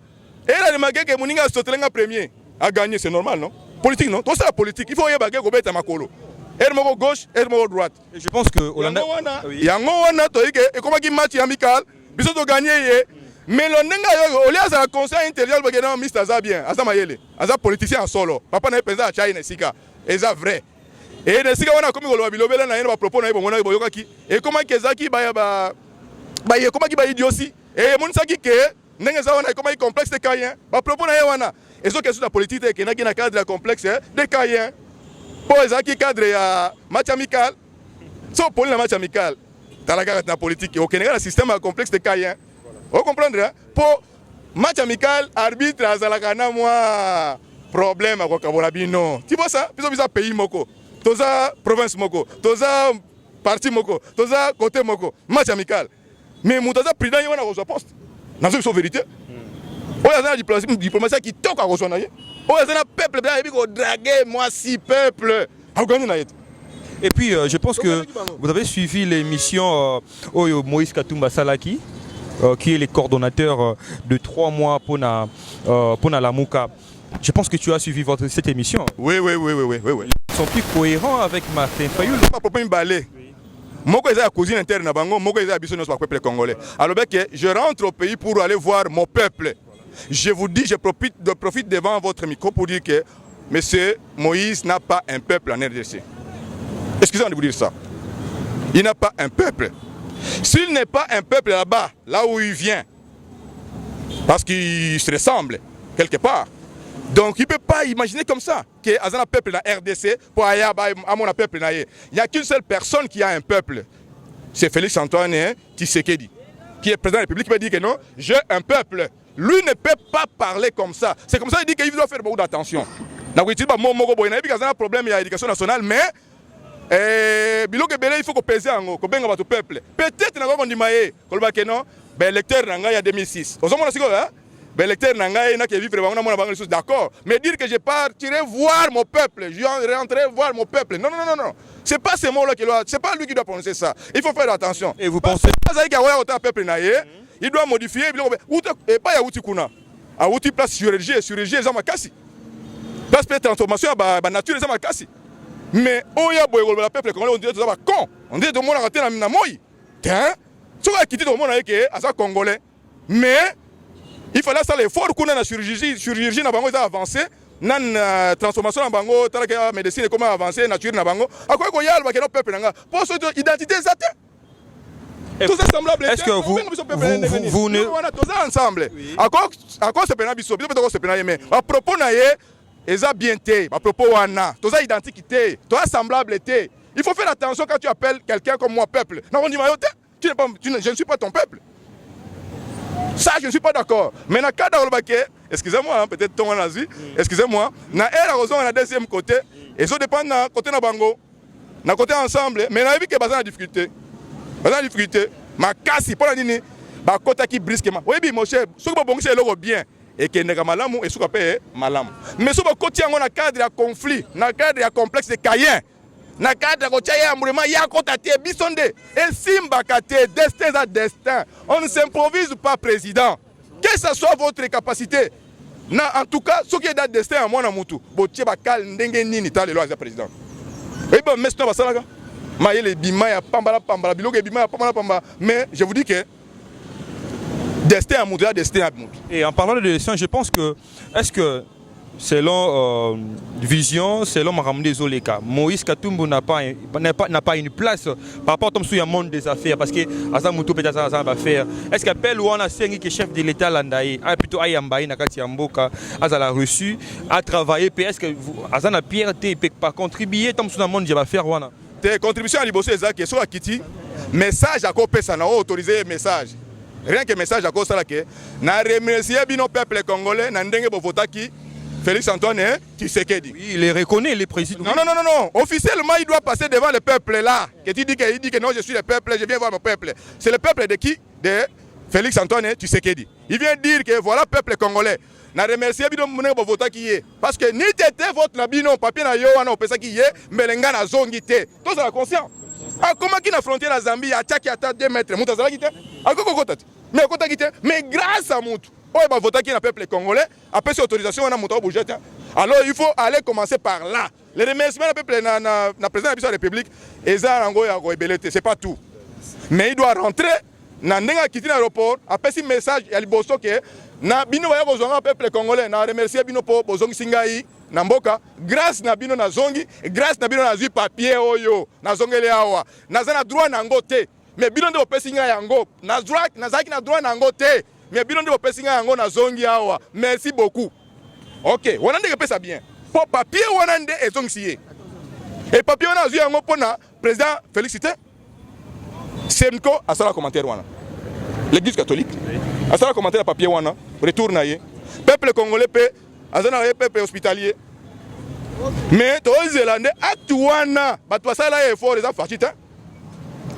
era le mageke muninga sotelenga premier a gagné c'est normal non politique non tout ça la politique il faut y bagé ko beta makolo er moko gauche er moko droite et je pense que Hollande yango wana to ike e koma ki match amical biso to gagner ye mais lo nenga yo o liaza conseil intérieur bagé na Mr Zabien asa mayele asa politicien en solo papa na penza a China sika eza vrai. Et les gens qui ont été bilobela na yena ba propos na yebo boyokaki et comment kezaki ba comment ki ba idiotie et mon saki ke ndenge za wana comment complexe de Cayen ba propos na yewana et so question de politique ke na kina cadre complexe de Cayen pour ezaki cadre ya match amical so pour le match amical talaka na politique au Sénégal système complexe de Cayen vous comprendre pour match amical arbitre azalaka na moi problème ko kabola bino tu vois ça biso pays moko toza province moko toza parti moko toza côté moko match amical mais mutaza président yona ko poste na so vérité oya za diplomatie qui toka ko sona ye Oh, c'est un peuple, draguer moi si peuple. Et puis, je pense que vous avez suivi l'émission Moïse Katumba Salaki, qui est le coordonnateur de 3 mois pour la Mouka. Je pense que tu as suivi cette émission. Oui. Ils sont plus cohérents avec Martin Fayulu. Moi, je suis cousine interne na bango, moi je suis le peuple congolais. Alors je rentre au pays pour aller voir mon peuple. Je vous dis, je profite devant votre micro pour dire que M. Moïse n'a pas un peuple en RDC. Excusez-moi de vous dire ça. Il n'a pas un peuple. S'il n'est pas un peuple là-bas, là où il vient, parce qu'il se ressemble quelque part, donc il ne peut pas imaginer comme ça qu'il y a un peuple dans RDC pour aller à mon peuple. Il n'y a qu'une seule personne qui a un peuple. C'est Félix Antoine Tshisekedi, qui est président de la République, qui peut dire que non, j'ai un peuple. Lui ne peut pas parler comme ça. C'est comme ça qu'il dit qu'il doit faire beaucoup d'attention. Il y a un problème, il y a l'éducation nationale, mais il faut qu'on pèse en peuple. Peut-être qu'on dit que non, l'électeur il y a 2006. L'électeur d'accord. Mais dire que je partirai voir mon peuple, je rentrerai voir mon peuple. Non. C'est pas ce mot-là c'est pas lui qui doit prononcer ça. Il faut faire attention. Et vous pensez peuple il doit modifier et pas Yaouti Kuna. Yaouti place chirurgie, ils ont ma casse. Place de transformation à nature, ils ont ma casse. Mais le peuple congolais, on dirait que c'est con. On dirait que tout le monde a raté la moi. Tiens, tu vas quitter tout le monde avec un congolais. Mais il fallait ça l'effort qu'on a la chirurgie na bango avancé, na transformation na bango, la médecine comment avancer, nature na bango. À quoi qu'on y a le peuple nanga pour cette identité zate. Tout ça semblable. Est-ce que vous ne tous ensemble. À quoi c'est pénal biso, biso c'est pénal mais à propos na ye eza bien té, à propos wana, tous ça identité, tous semblable té. Il faut faire attention quand tu appelles quelqu'un comme moi peuple. Non on dit je ne suis pas ton peuple. Ça, je ne suis pas d'accord. Mais dans le cas d'Olbake, excusez-moi, peut-être ton nazi, excusez-moi, dans la deuxième côté, et ça dépend de côté de Bango, dans côté ensemble, mais dans la vie qui est basée en difficulté. Basée en difficulté, ma casse, pour la nini, ma côté qui brisquement. Oui, mon cher, ce que vous avez bien, et que n'est malamu, et ce que vous avez malamu. Mais ce que vous avez un cadre de conflit, un cadre de complexe de Caïen, na cadre ko tchaya mouvement ya kotate bisonde et simba kate destin à destin. On ne s'improvise pas président. Que ce soit votre capacité. En tout cas, ce qui est dans destin à moi na mutu, botie bakal ndenge nini ta le loi président. Et bon mais ça va maïle bima ya pambala biloke bima ya pambala mais je vous dis que destin à mutu, destin à mutu. Et en parlant de destin, je pense que est-ce que selon vision, selon Maramde Zoleka, Moïse Katumbu n'a pas une place par rapport au monde des affaires parce que Azamoutou peut être à faire. Est-ce qu'appelle ou on a cinq qui chef de l'État landaï, plutôt Ayambaï Nakati Amboka, Azala reçu, a travaillé, est-ce que Azana Pierre peut pas contribuer tant que le monde va faire wana. Tes contributions à l'Ibosso Ezaki, soit Kiti, message à Kopé, ça n'a autorisé message. Rien que message à Kosa Lake, n'a remercié nos peuples congolais, n'a ndenge Bovotaki. Félix Antoine Tshisekedi. Oui, il les reconnaît, les présidents. Non. Officiellement, il doit passer devant le peuple là. Il dit que non, je suis le peuple, je viens voir mon peuple. C'est le peuple de qui? De Félix Antoine Tshisekedi. Il vient dire que voilà le peuple congolais. Na remercié bino mune bo vota qui est parce que ni tete vote na bino papier na yo wana opesa qui est melenga na zongi te. Tous la conscient. Ah comment qui na frontière la Zambie a tchaki ata 2 mètres muta zala qui te. A koko kotati. Mais kota qui te. Mais grâce à mutu oh, il va voter qui est le peuple congolais, après cette autorisation, on a monté au budget. Alors il faut aller commencer par là. Les remerciements du peuple, le président de la République, c'est pas tout. Mais il doit rentrer dans l'aéroport, après ce message, il y a le bosso que na bino ya kozonga peuple congolais, na remercier bino po bozongi singai na mboka, grâce na bino na zongi, grâce na bino na zui papier oyo, na zongele awa, na zana droit na ngote. Mais bino de opesi singa yango, na droit, na zaki na droit na ngote. Mais bien de pesinga yango na zongi awa. Merci beaucoup. OK, on a dit que ça bien. Pour papier on a dit et zongi. Et papier on a vu yango pona président félicité. Semko a ça commentaire wana. L'église catholique. A ça commentaire papier wana, retour na ye. Peuple congolais pe azana peuple hospitalier. Mais to zélandais atuana, batwa ça là effort les afachita.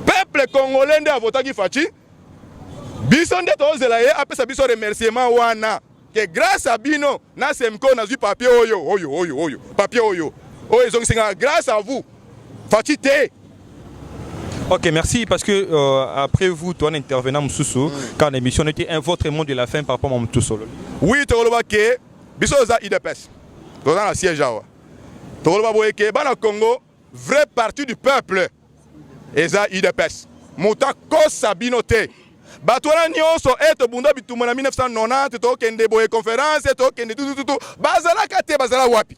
Peuple congolais nde avota ki fachi. Bisonde tozela ye apesa biso remerciement wana que grâce à bino na semko na zu papier oyo papier oyo ils ont grâce à vous fatité. Ok, merci parce que après vous, toi, intervenant Moussoussou, quand l'émission était un votre mot de la fin par rapport à Moussoussou. Oui, tu vois que Bissoza IDPS, dans la siège, tu vois que dans le Congo, vrai parti du peuple, Eza IDPS. Mouta Kosa Binote. Batouana Nyonso et Bunda Bitumana 1990, tu kende boye conférence, tu kende tout. Bazala Kate, Bazala Wapi.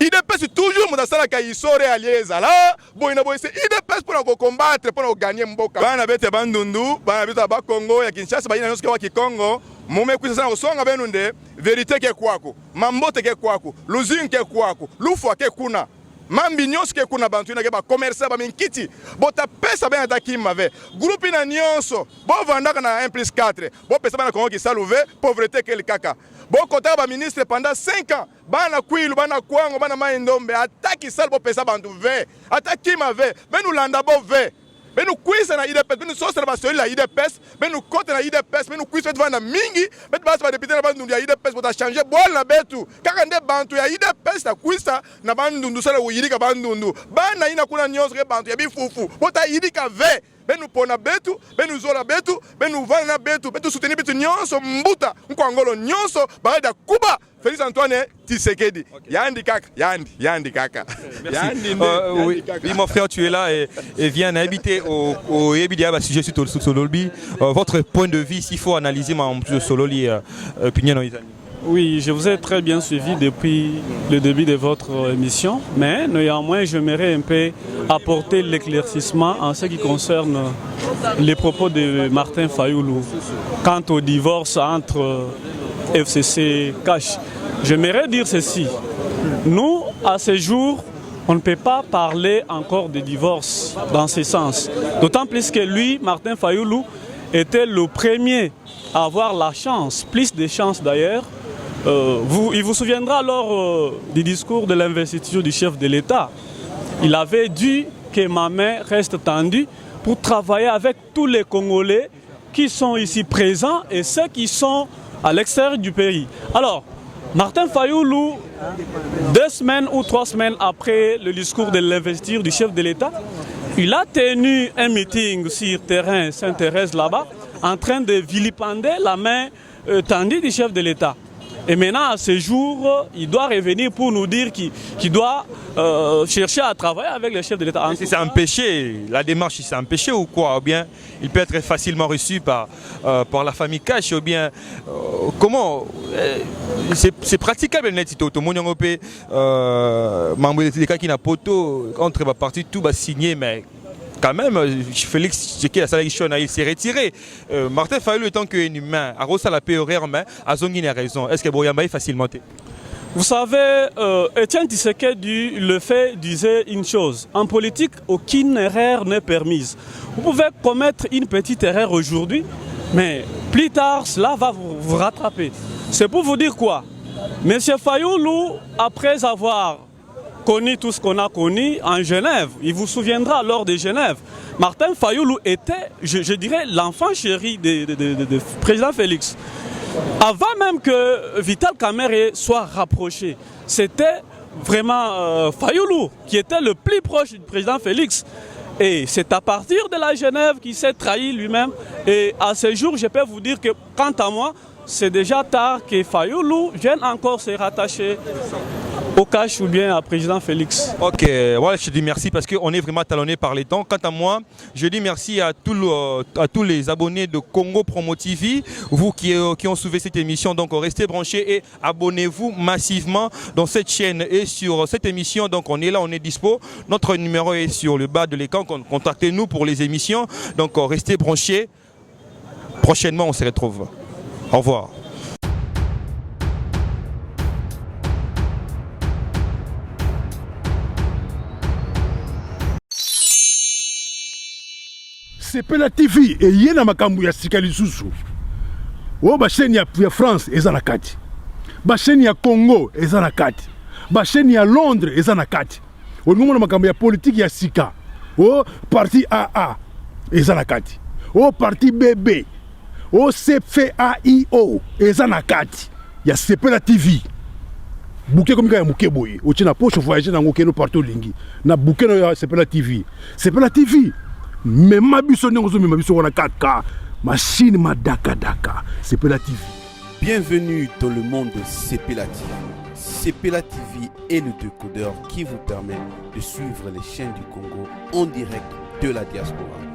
IDPS toujours mon asala kaisore alieza là boina boy c'est IDPS pour combattre pour gagner mboka bana bete bandundu bana beta ba Congo ya Kinshasa ba ina yoske wa Kikongo mume kwisa sana usonga benunde vérité ke kwako mambote ke kwako luzin ke kwako lufu ke kuna mambi nyonso ke kuna bantu ina ke ba commerce ba minkiti bota pesa ben ataki mave groupe ina nyonso bo vandaka na 1+4 bo pesa bana Congo ki saluve pauvreté ke le kaka bo kota ba ministre pendant 5 ans bana kwilu bana kwango bana maindombe ataki sal bo pesa bantu ve ataki mave benu landa bo ve benu kwisa na IDPS benu sosela ba soli la IDPS benu kote na IDPS benu kwisa fait vana mingi betu basa ba député na bandu ya IDPS bota changer bol na betu kaka nde bantu ya IDPS ta kwisa na bandu sala uyirika bandu bana ina kuna nyonso ke bantu ya bifufu bota yirika ve benu pona betu benu zola betu benu vana betu betu soutenir betu nyonso mbuta nkongolo nyonso baada kuba Félix Antoine Tshisekedi. Yandi kaka, Yandi kaka. Oui, mon frère, tu es là et viens habiter au Ebidia sujet sur Sololbi. Votre point de vue, s'il faut analyser mon Sololi, opinion. Oui, je vous ai très bien suivi depuis le début de votre émission, mais néanmoins, j'aimerais un peu apporter l'éclaircissement en ce qui concerne les propos de Martin Fayoulou quant au divorce entre FCC Cash. J'aimerais dire ceci. Nous, à ce jour, on ne peut pas parler encore de divorce dans ce sens. D'autant plus que lui, Martin Fayoulou, était le premier à avoir la chance, plus de chance d'ailleurs. Il vous souviendra lors du discours de l'investiture du chef de l'État. Il avait dit que ma main reste tendue pour travailler avec tous les Congolais qui sont ici présents et ceux qui sont à l'extérieur du pays. Alors, Martin Fayoulou, 2 semaines ou 3 semaines après le discours de l'investiture du chef de l'État, il a tenu un meeting sur terrain Sainte-Thérèse là-bas, en train de vilipender la main tendue du chef de l'État. Et maintenant, à ce jour, il doit revenir pour nous dire qu'il doit chercher à travailler avec le chef de l'État. C'est un péché, la démarche, c'est un péché ou quoi? Ou bien il peut être facilement reçu par la famille Cash, ou bien comment c'est praticable net tout le monde membre de qui n'a poto entre ma partie tout va signer mais quand même, Félix il s'est retiré. Martin Fayoulou étant qu'un humain, à Rosa la paix horaire, mais à Zongine a raison. Est-ce que Boyamba est facilement? Vous savez, Etienne Tshisekedi le fait disait une chose. En politique, aucune erreur n'est permise. Vous pouvez commettre une petite erreur aujourd'hui, mais plus tard, cela va vous rattraper. C'est pour vous dire quoi? Monsieur Fayoulou, après avoir connu tout ce qu'on a connu en Genève. Il vous souviendra lors de Genève. Martin Fayoulou était, je dirais, l'enfant chéri de président Félix. Avant même que Vital Kamerhe soit rapproché, c'était vraiment Fayoulou qui était le plus proche du président Félix. Et c'est à partir de la Genève qu'il s'est trahi lui-même. Et à ce jour, je peux vous dire que, quant à moi, c'est déjà tard que Fayoulou vienne encore se rattacher au Cash ou bien à président Félix. Ok, voilà, je dis merci parce qu'on est vraiment talonné par les temps. Quant à moi, je dis merci à tous les abonnés de Congo Promo TV, vous qui ont suivi cette émission. Donc restez branchés et abonnez-vous massivement dans cette chaîne et sur cette émission. Donc on est là, on est dispo. Notre numéro est sur le bas de l'écran. Contactez-nous pour les émissions. Donc restez branchés. Prochainement, on se retrouve. Au revoir. Sepela TV eye na makambo ya sika lisusu o basheni ya France eza na kati, basheni ya Congo eza na kati, basheni ya Londres eza na kati. Olingo na makambo ya politique ya sika o parti AA eza na kati, o parti BB, o CFAIO eza na kati. ya Sepela TV. Bouquet comme ya bouquet boy. O tina poche voyager na ngokeno partout lingi. Na bouquet no ya Sepela TV. Sepela TV. Même ma biso n'engozo même biso wana 4K. Machine ma daka daka. Sepela TV. Bienvenue dans le monde de Sepela TV. Sepela TV est le décodeur qui vous permet de suivre les chaînes du Congo en direct de la diaspora.